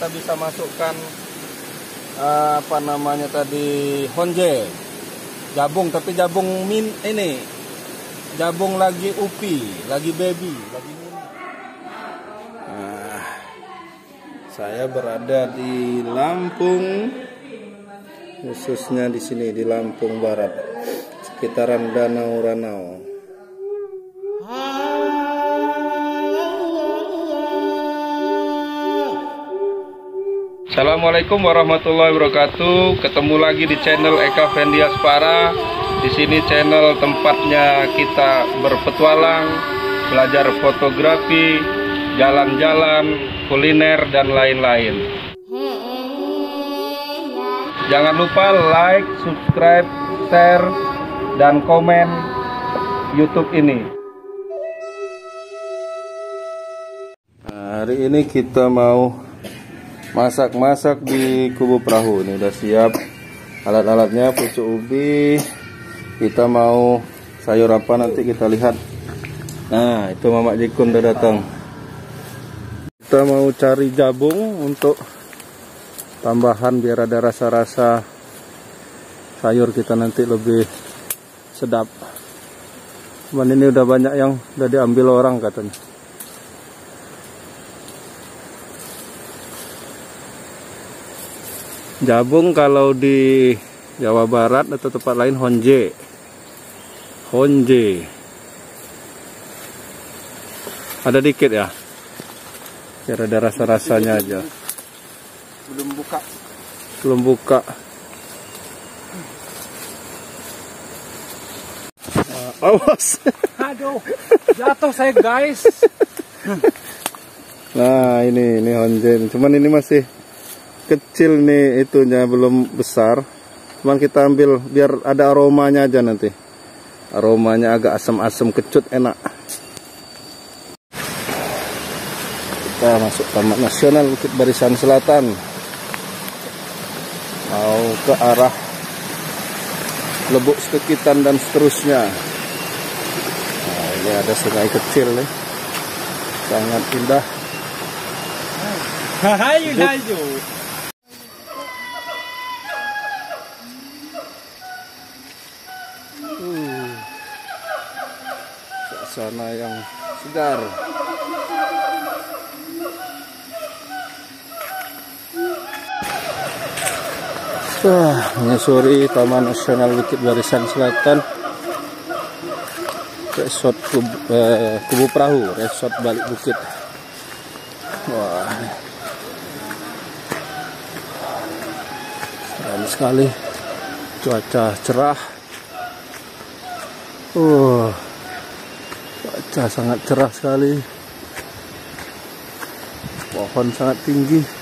kita bisa masukkan apa namanya tadi, honje, jabung, tapi jabung ini jabung lagi upi, lagi baby, lagi mini. Nah, saya berada di Lampung, khususnya di sini di Lampung Barat, sekitaran Danau Ranau. Assalamualaikum warahmatullahi wabarakatuh. Ketemu lagi di channel Eka Fendiaspara. Di sini channel tempatnya kita berpetualang, belajar fotografi, jalan-jalan, kuliner dan lain-lain. Jangan lupa like, subscribe, share, dan komen YouTube ini. Hari ini kita mau masak-masak di kubu perahu. Ini udah siap alat-alatnya, pucuk ubi. Kita mau sayur apa nanti kita lihat. Nah, itu Mamak Jikun udah datang. Kita mau cari jabung untuk tambahan biar ada rasa-rasa sayur kita nanti lebih sedap. Cuman ini udah banyak yang udah diambil orang katanya. Jabung kalau di Jawa Barat atau tempat lain honje. Honje. Ada dikit ya. Biar ada rasa-rasanya aja. Belum buka. Belum buka. Awas. Aduh, jatuh saya guys. Nah, ini honje. Cuman ini masih kecil nih, itunya belum besar. Cuman kita ambil biar ada aromanya aja nanti. Aromanya agak asam-asam, kecut, enak. Kita masuk Taman Nasional Bukit Barisan Selatan. Mau ke arah Lebuk Sekitan dan seterusnya. Nah, ini ada sungai kecil nih. Sangat indah. Hahayu. Suasana yang segar. Menyusuri Taman Nasional Bukit Barisan Selatan, resort kubu perahu, resort balik bukit. Wah, keren sekali, cuaca cerah. Cuaca sangat cerah sekali. Pohon sangat tinggi.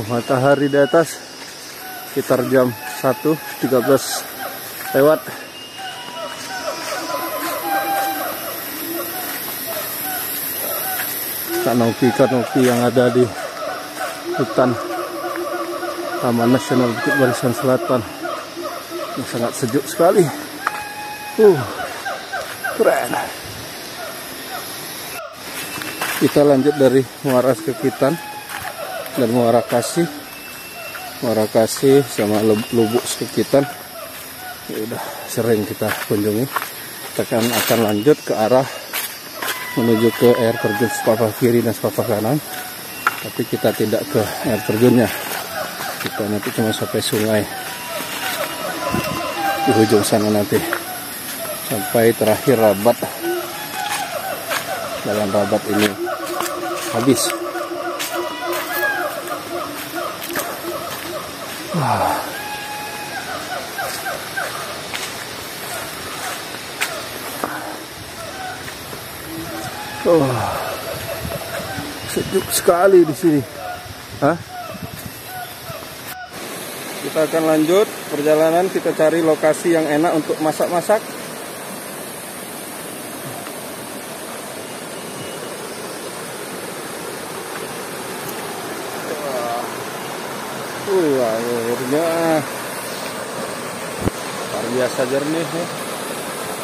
Matahari di atas sekitar jam 1:13 lewat. Kanopi yang ada di hutan Taman Nasional Bukit Barisan Selatan yang sangat sejuk sekali. Keren. Kita lanjut dari Muara Sekitan dan Muara Kasih sama Lubuk Sekitan. Ya udah sering kita kunjungi. Kita akan lanjut ke arah menuju ke air terjun sepapak kiri dan sepapak kanan, tapi kita tidak ke air terjunnya. Kita nanti cuma sampai sungai di ujung sana, nanti sampai terakhir Rabat. Jalan Rabat ini habis. Sejuk sekali di sini. Kita akan lanjut perjalanan, kita cari lokasi yang enak untuk masak-masak. Akhirnya biasa jernih nih.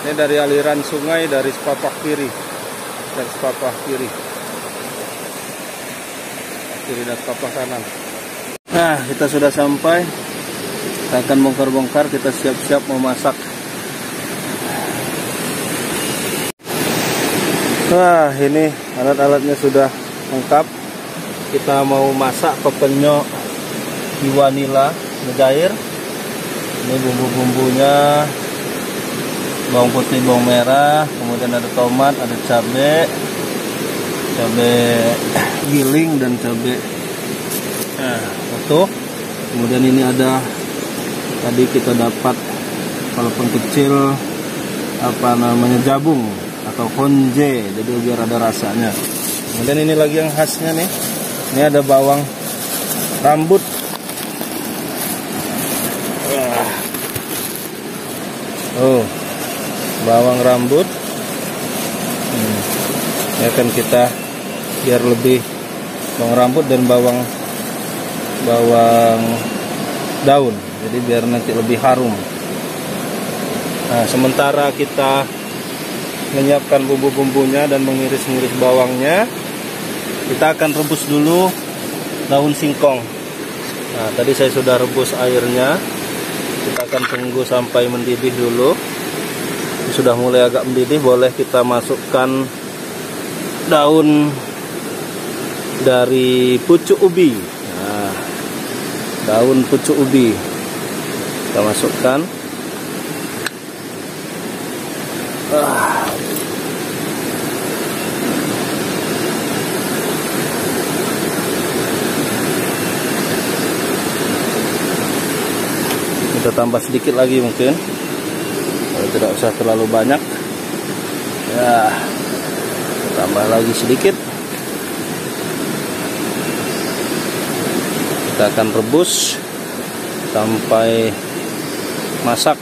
Ini dari aliran sungai dari sepapak kiri dan sepapak kiri dan sepapak kanan. Nah, kita sudah sampai. Kita akan bongkar-bongkar, kita siap-siap mau masak. Wah, ini alat-alatnya sudah lengkap. Kita mau masak pepenyok iwa nila mujair. Ini bumbu-bumbunya, bawang putih, bawang merah, kemudian ada tomat, ada cabai giling dan cabai utuh. Kemudian ini ada, tadi kita dapat walaupun kecil jabung atau konje, jadi biar ada rasanya. Kemudian ini lagi yang khasnya nih, ini ada bawang rambut. Bawang rambut. Ini akan kita biar lebih bawang rambut dan bawang daun, jadi biar nanti lebih harum. Nah, sementara kita menyiapkan bumbu-bumbunya dan mengiris-iris bawangnya, kita akan rebus dulu daun singkong. Nah, tadi saya sudah rebus airnya. Kita akan tunggu sampai mendidih dulu. Sudah mulai agak mendidih, boleh kita masukkan daun dari pucuk ubi. Nah, daun pucuk ubi kita masukkan. Kita tambah sedikit lagi mungkin, tidak usah terlalu banyak ya, tambah lagi sedikit. Kita akan rebus sampai masak.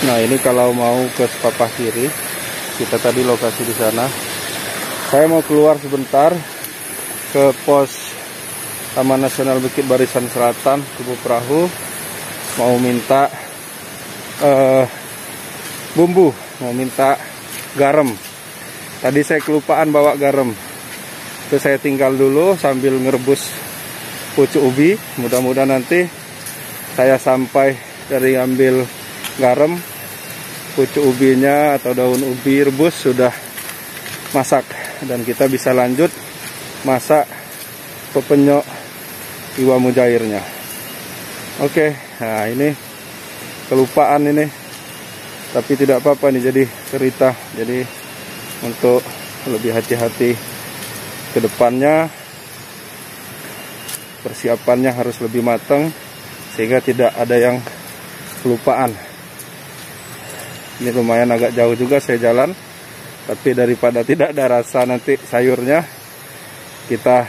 Nah, ini kalau mau ke sepapak kiri, kita tadi lokasi di sana. Saya mau keluar sebentar ke pos Taman Nasional Bukit Barisan Selatan, Kubu Perahu, mau minta bumbu, mau minta garam. Tadi saya kelupaan bawa garam, itu saya tinggal dulu sambil ngerebus pucuk ubi. Mudah-mudahan nanti saya sampai dari ambil garam, pucuk ubinya atau daun ubi rebus sudah masak, dan kita bisa lanjut masak pepenyok iwa mujairnya. Oke, nah ini kelupaan ini, tapi tidak apa-apa nih, jadi cerita. Jadi untuk lebih hati-hati ke depannya, persiapannya harus lebih matang sehingga tidak ada yang kelupaan. Ini lumayan agak jauh juga saya jalan, tapi daripada tidak ada rasa nanti sayurnya, kita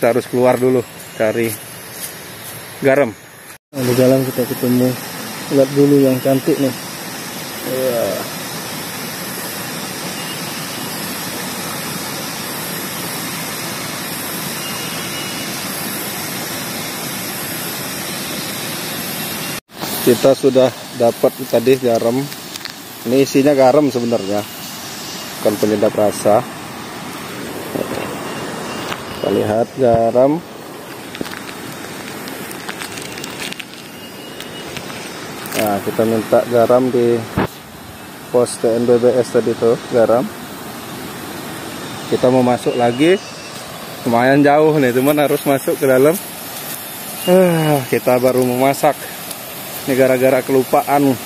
harus keluar dulu cari garam. Di jalan kita ketemu ulat bulu yang cantik nih. Kita sudah dapat tadi garam. Ini isinya garam sebenarnya, bukan penyedap rasa. Kita lihat garam. Nah, kita minta garam di pos TNBBS tadi tuh, garam. Kita mau masuk lagi, lumayan jauh nih teman, harus masuk ke dalam. Kita baru mau masak. Ini gara-gara kelupaan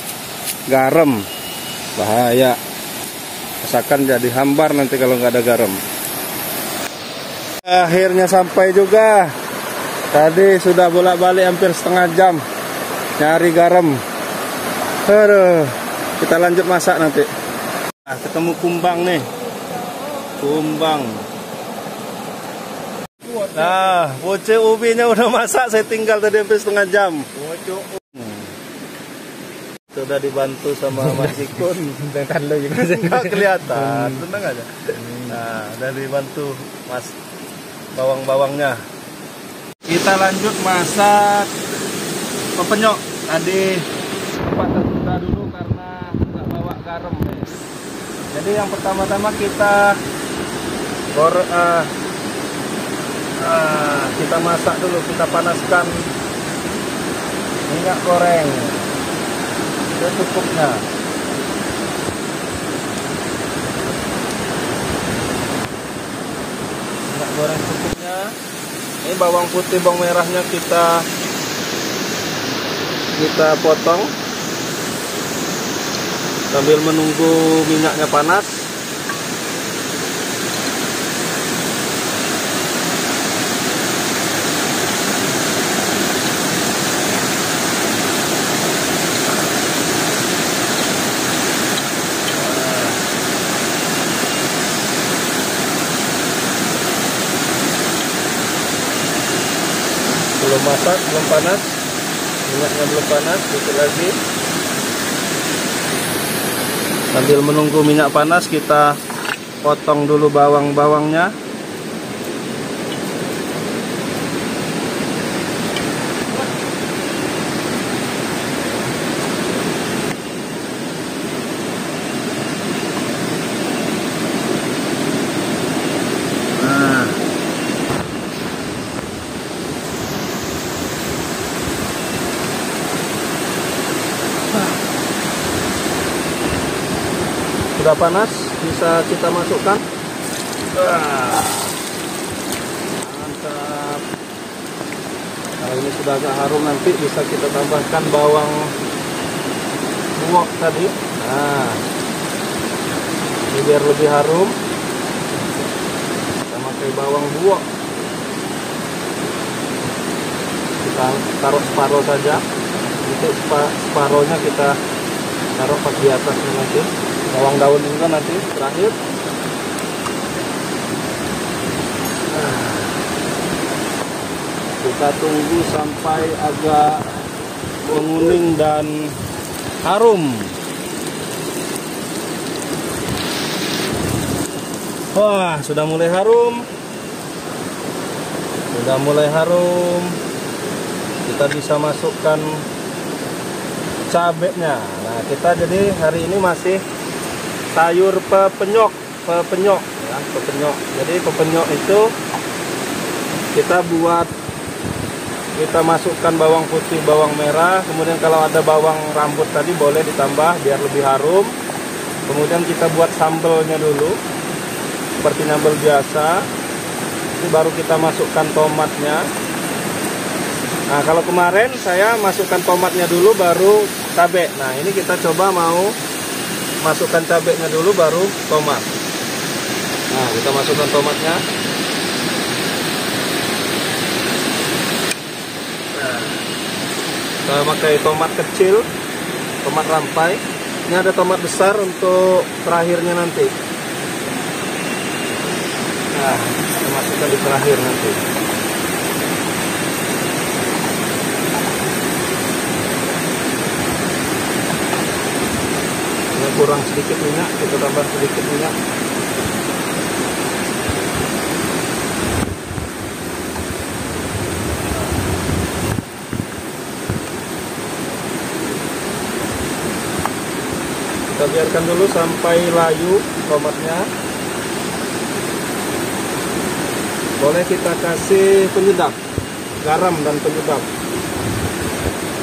garam, bahaya. Masakan jadi hambar nanti kalau nggak ada garam. Akhirnya sampai juga. Tadi sudah bolak-balik hampir setengah jam nyari garam. Aduh, kita lanjut masak nanti. Nah, ketemu kumbang nih. Kumbang. Nah, pucuk ubinya udah masak, saya tinggal tadi hampir setengah jam. Sudah dibantu sama Mas Ikun. Nggak kelihatan, tenang aja. Nah, udah dibantu Mas bawang-bawangnya. Kita lanjut masak pepenyok. Tadi sempat tertunda dulu karena nggak bawa garam. Jadi yang pertama-tama kita kita masak dulu, kita panaskan minyak goreng secukupnya. Minyak goreng cukupnya. Ini bawang putih, bawang merahnya kita potong sambil menunggu minyaknya panas. Belum masak, belum panas, minyaknya belum panas, dikit lagi. Sambil menunggu minyak panas, kita potong dulu bawang-bawangnya. Sudah panas, bisa kita masukkan. Mantap. Nah, ini sudah agak harum, nanti bisa kita tambahkan bawang buok tadi. Nah, ini biar lebih harum, kita pakai bawang buok. Kita taruh separuh saja. Untuk separuhnya kita taruh pas di atasnya nanti. Bawang daun juga nanti terakhir. Kita tunggu sampai agak menguning dan harum. Wah, sudah mulai harum. Sudah mulai harum. Kita bisa masukkan cabenya. Nah, kita jadi hari ini masih sayur pepenyok ya, pepenyok. Jadi pepenyok itu kita masukkan bawang putih, bawang merah, kemudian kalau ada bawang rambut tadi boleh ditambah biar lebih harum. Kemudian kita buat sambelnya dulu seperti sambal biasa. Ini baru kita masukkan tomatnya. Nah, kalau kemarin saya masukkan tomatnya dulu baru cabai. Nah, ini kita coba mau masukkan cabenya dulu baru tomat. Nah, kita masukkan tomatnya. Nah, kita pakai tomat kecil, tomat rampai. Ini ada tomat besar untuk terakhirnya nanti. Nah, kita masukkan di terakhir nanti. Kurang sedikit minyak, kita tambah sedikit minyak. Kita biarkan dulu sampai layu tomatnya. Boleh kita kasih penyedap, garam dan penyedap.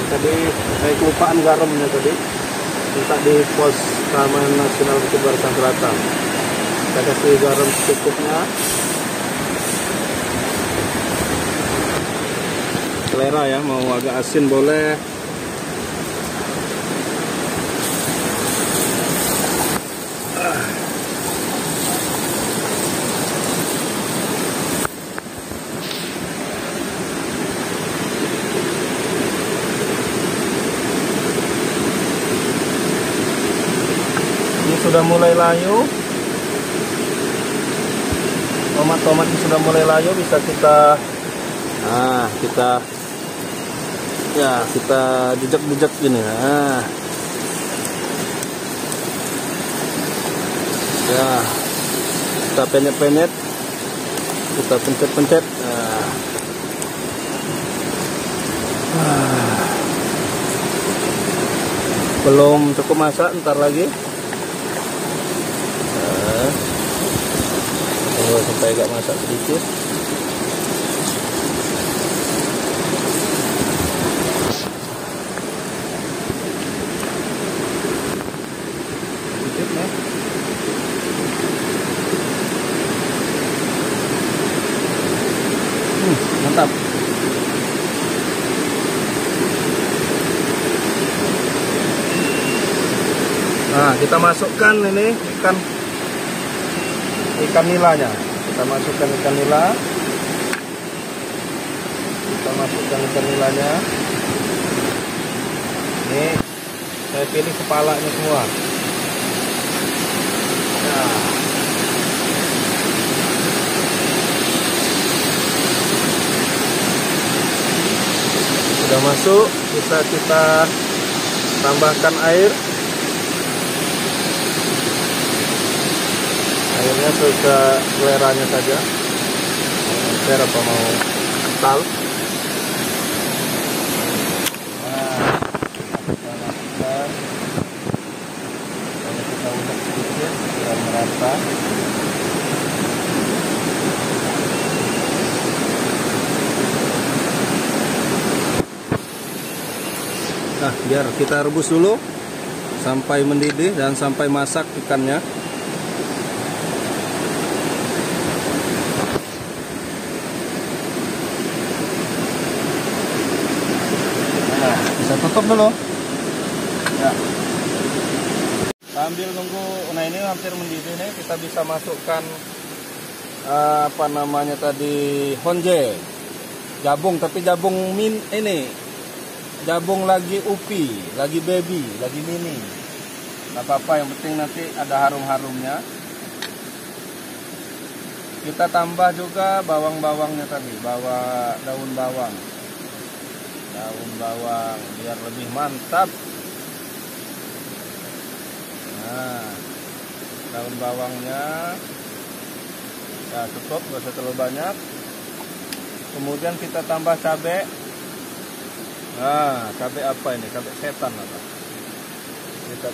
Tadi saya kelupaan garamnya tadi. Minta di pos Taman Nasional Bukit Barisan Selatan. Kita kasih garam secukupnya. Selera ya, mau agak asin boleh. Sudah mulai layu, tomat-tomatnya sudah mulai layu, bisa kita jejak-jejak gini. Nah, ya, kita penyet-penyet, kita pencet-pencet. Belum cukup masak, ntar lagi. Tunggu sampai agak masak sedikit. Sedikit ya. Mantap. Nah, kita masukkan ini ikan nilanya. Kita masukkan ikan nila. Ini saya pilih kepalanya semua. Nah. Sudah masuk, bisa kita tambahkan air. Airnya seleranya saja. Air apa mau kental. Nah, kita masukkan. Lalu kita ulek sedikit biar merata. Nah, biar kita rebus dulu sampai mendidih dan sampai masak ikannya. Nah, bisa tutup dulu. Ya. Sambil nunggu, nah ini hampir mendidih nih, kita bisa masukkan apa namanya tadi, honje, jabung, tapi jabung jabung lagi upi, lagi baby, lagi mini. Nggak apa-apa, yang penting nanti ada harum-harumnya. Kita tambah juga bawang-bawangnya tadi, daun bawang biar lebih mantap. Nah, daun bawangnya ya cukup, nggak usah terlalu banyak. Kemudian kita tambah cabai. Nah, cabai apa ini? Cabai setan apa? Kita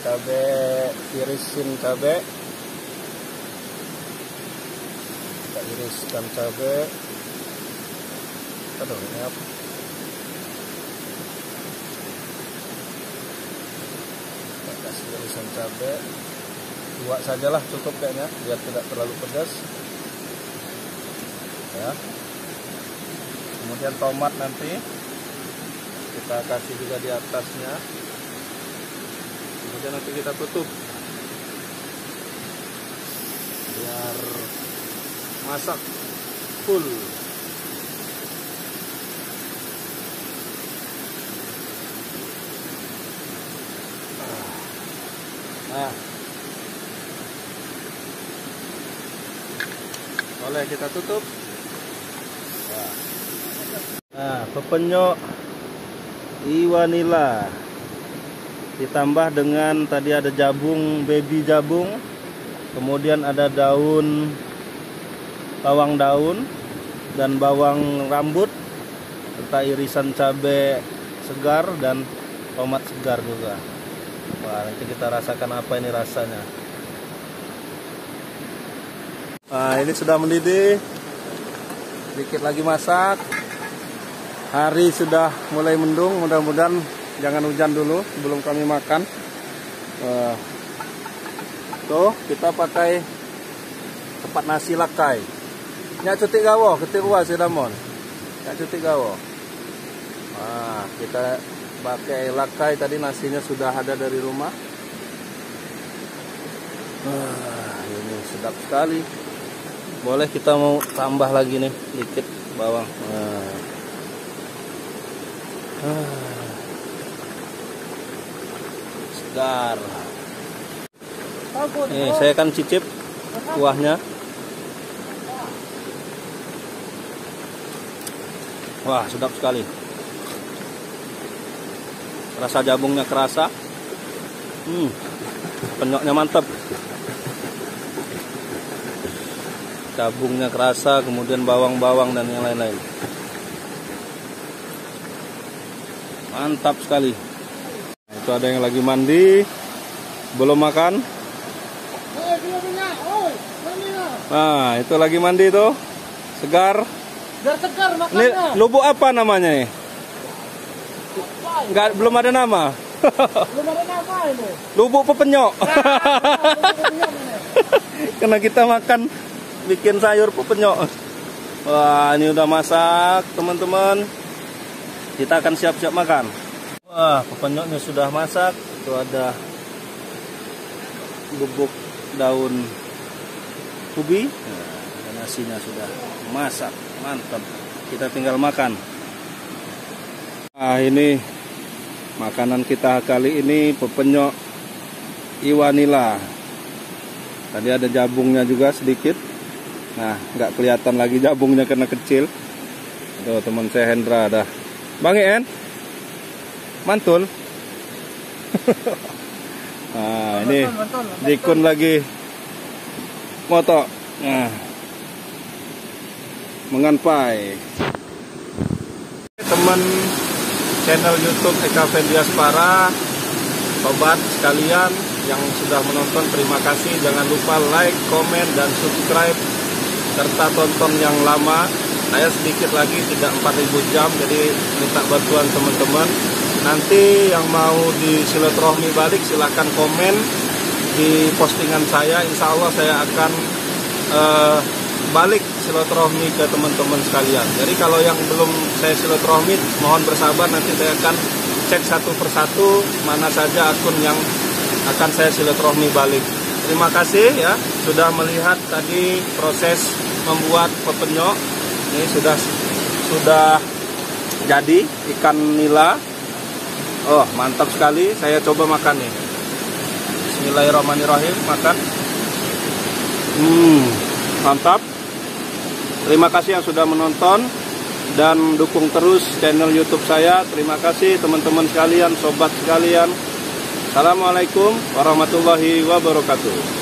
irisin cabai. Kita iriskan cabai. Aduh, ini apa? Kita kasih irisan cabai. 2 sajalah cukup kayaknya, biar tidak terlalu pedas. Ya. Kemudian tomat nanti kita kasih juga di atasnya. Kemudian nanti kita tutup biar masak full. Nah, boleh kita tutup. Nah, pepenyok iwan nila ditambah dengan tadi ada jabung, baby jabung, kemudian ada bawang daun dan bawang rambut, serta irisan cabai segar dan tomat segar juga. Wah, nanti kita rasakan apa ini rasanya. Nah, ini sudah mendidih, sedikit lagi masak. Hari sudah mulai mendung, mudah-mudahan jangan hujan dulu sebelum kami makan. Tuh, kita pakai tempat nasi lakai. Nyak cuti gawo, ketik uas sidamon. Nyak cuti gawo. Nah, kita pakai lakai, tadi nasinya sudah ada dari rumah. Ini sedap sekali. Boleh kita mau tambah lagi nih dikit bawang. Segar. Nih, saya akan cicip kuahnya. Wah, sedap sekali. Rasa jabungnya kerasa. Penyoknya mantap. Jabungnya kerasa, kemudian bawang-bawang dan yang lain-lain. Mantap sekali. Itu ada yang lagi mandi, belum makan. Nah, itu lagi mandi tuh, segar. Biar segar Ini makannya. lubuk apa namanya nih? Enggak, belum ada nama. Belum ada nama ini. Lubuk pepenyok. Karena kita makan bikin sayur pepenyok. Wah, ini udah masak, teman-teman. Kita akan siap-siap makan. Wah, pepenyoknya sudah masak. Itu ada bubuk daun ubi. Nah, nasinya sudah masak. Mantap. Kita tinggal makan. Nah, ini makanan kita kali ini pepenyok iwanila. Tadi ada jabungnya juga sedikit. Nah, nggak kelihatan lagi jabungnya karena kecil. Tuh, teman saya Hendra ada. Bang En, mantul. Nah, ini Dikun lagi moto. Nah, menganpai. Teman channel YouTube Eka Fendiaspara, sobat sekalian yang sudah menonton, terima kasih. Jangan lupa like, komen, dan subscribe serta tonton yang lama. Saya sedikit lagi, tidak 4.000 jam, jadi minta bantuan teman-teman. Nanti yang mau di silaturahmi balik silahkan komen di postingan saya. Insya Allah saya akan balik silaturahmi ke teman-teman sekalian. Jadi kalau yang belum saya silaturahmi, mohon bersabar, nanti saya akan cek satu persatu mana saja akun yang akan saya silaturahmi balik. Terima kasih ya sudah melihat tadi proses membuat pepenyok. Ini sudah jadi ikan nila. Oh, mantap sekali. Saya coba makan nih. Bismillahirrahmanirrahim, makan. Mantap. Terima kasih yang sudah menonton dan dukung terus channel YouTube saya. Terima kasih teman-teman sekalian, sobat sekalian. Assalamualaikum warahmatullahi wabarakatuh.